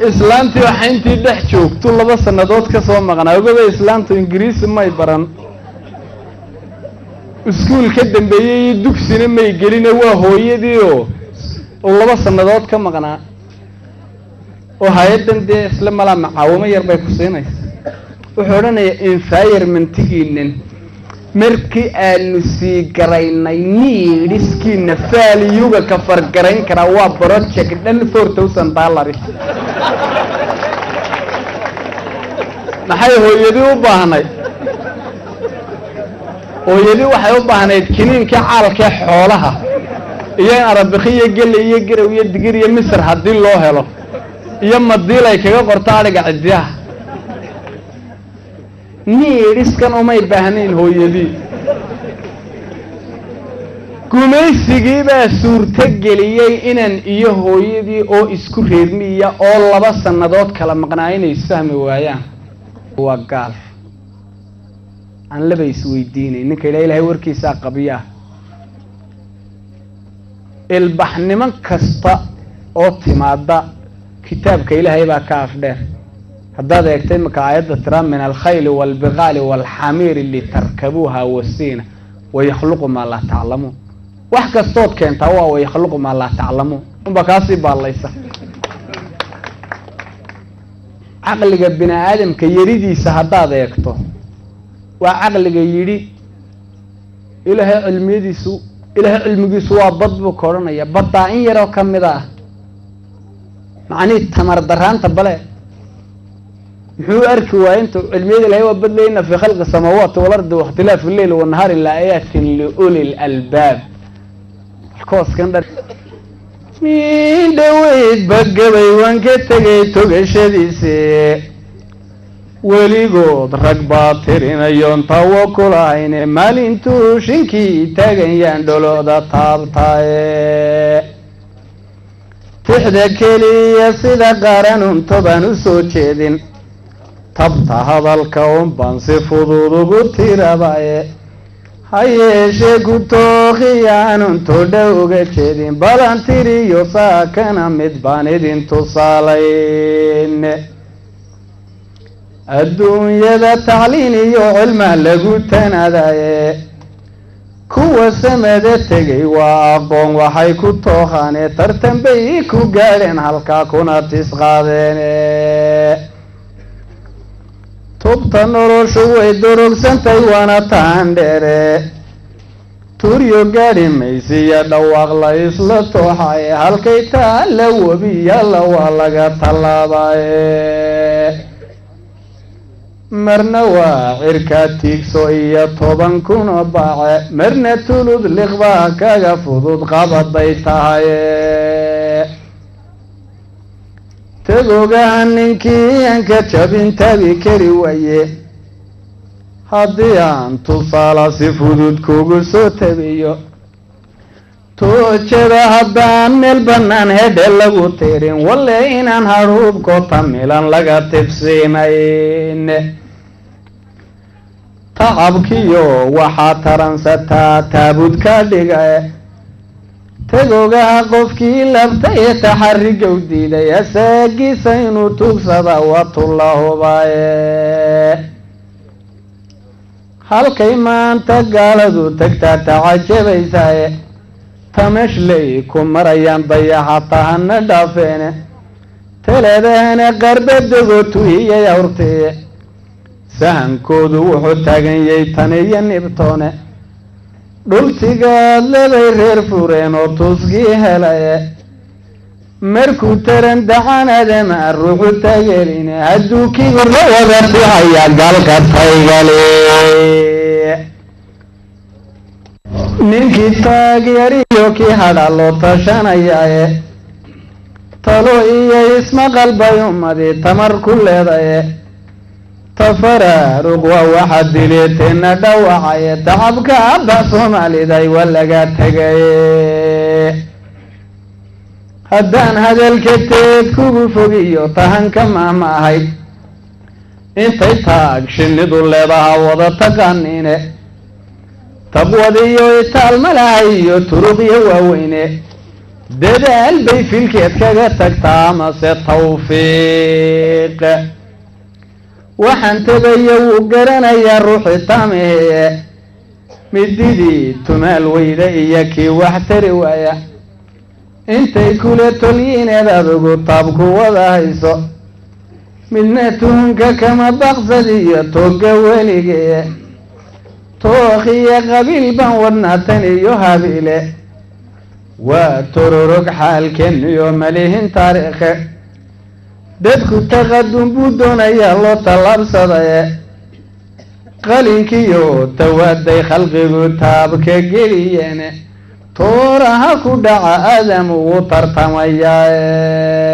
islaantii waxa intii dhex joogto 2 sanadood ka soo maqnaa ogaba islaantu ingiriisi may baran iskuul ka dambeeyay dugsina may gelin waa hooyadii oo 2 sanadood ka maqnaa oo hay'adan dee isla mala macaawimo yar bay ku siinaysaa wuxuu oranayaa environment-kiinan markii aanu sii garaynay niiriskiina faaliyuga ka fargarayn kara waa project dhan $4,000 maxay hooyadii u baahnay hooyadii waxay u baahnayd kiniinka caalka xoolaha iyo arabixiye gele iyo garow iyo digir iyo misr hadii loo helo iyo madiil ay kaga qorto ariga cidiyaha niiriskan umay baahnayn hooyadii gumaysigii baa suurto geliyay inaan iyo hooyadii oo isku reerniya oo 2 sanadood kala maqnaa inay isfahmi waayaan waa gaal aan laba isweydiinay ninka ilaahay warkiisa qabiya ilbaxnimo kasta oo timaada kitaabka ilaahay baa ka afdheer haddaad eegtay marka aayadda tira min al-khayl wal-bighal wal-hamir li tarkabuha wasina wa yakhluqu ma la ta'lamun wax kastood keenta waa wa yakhluqu ma la ta'lamun umba kaasi baalaysa aqliga bini aadamka yaridiisa haddaad eegto waa aqliga yiri ilaahay cilmigiisu waa badbu koranaya badda in yar oo kamida macni tamar daraanta bale muxuu arki waa inta cilmiyada ilaahay waa badlayna fi khalqi samawati wal ardi wa ikhtilaf al-layli wan nahari la ayatin li ulil albab koos kan dar min dhaweyd bagabay waan ka tagay togashadiisa weligood rag baa tirinayoon tawakkulaayne maalintuu shinkii taagayaan dholooda taabtaaye tixda keliya sida qaranun toban u soo jeedin tabta hadalka baan si fudud ugu tirabaye hayeeshee ku tooqiyaanun todha uga jeedin balan tiriyo saakana mid baan idin tusaalayn adduunyada tacliin iyo cilma lagu tanadaye kuwa samada tegay waa aqoon waxay ku tooqaane tartan bay ku gaadheen halkaa kuna tisqaadeen tubta noloshu way durugsantay waana taandheere turyo gaadhi maysiya dhawaaq la isla tooxaye halkay taa la webiyalla waa laga tallaabaye marna waa cirka tiigso iyo 10 kun oo baace marna tulud liqbaa kaga fudud qabaday tahaye tagogaa ninkii aan ka jabin tabi kari waaye haddii aan tusaala si fudud kugu soo tabiyo toojada haddaan meel bannaan hedhe lagu tirin walle inaan hadhuubko tamilan laga tibsiinayn tacabkiyo waxaa taransataa taabud ka dhigae tagogaha qofkii labtay taxarigow diiday asaagiisa inuu tugsada watulahubaye halkay maanta gaaladu tagtaa tacajabaysaye tamashlay ku marayaan dayaxa tahana dhaafeene teleedahana qarbadago tuhiyay awrtee sahankoodu wuxuu taagan yahay taniyo nibtoone dhultigaad leday reer fureen oo tuskii helaye markuu taran dacan adama ruuxu taageeline hadduu kibirla wada ficaya galka taygale ninkii taageeriyo kii hadha loo tashanayaaye talo iyo ismaqal bay ummadii tamar ku leedaye tafaraaruq waa waxa dileeteena dhawacaye tacabka abba soomaaliday waa laga tagaye haddaan hadalka teed kugu fogiyo tahanka maama ahayd intay taag shinnidu leedaha wada taqaaniine tabwadiyo itaalmalahay iyo turuqyo waaweyne dadaal bay filkeed kaga tagtaa mase tawfiiq waxaan tagaya wuu garanayaa ruuxi tameeye mididii tumaal weyda iyo kii wax tari waaya intay kula tolyiineed adugu taabku wada hayso midna tuhunka kama baqsad iyo tooga weligee tookhiyo qabiil baan wadnaa tan iyo habiile waa tororog xaalkeniyo malihin taariikhe dadku taqadum buu doonayaa loo tallaabsadaye qalinkiyo tawaaday khalqigu taabka geliyeene tooraha ku dhaca aadam ugu tartamayaae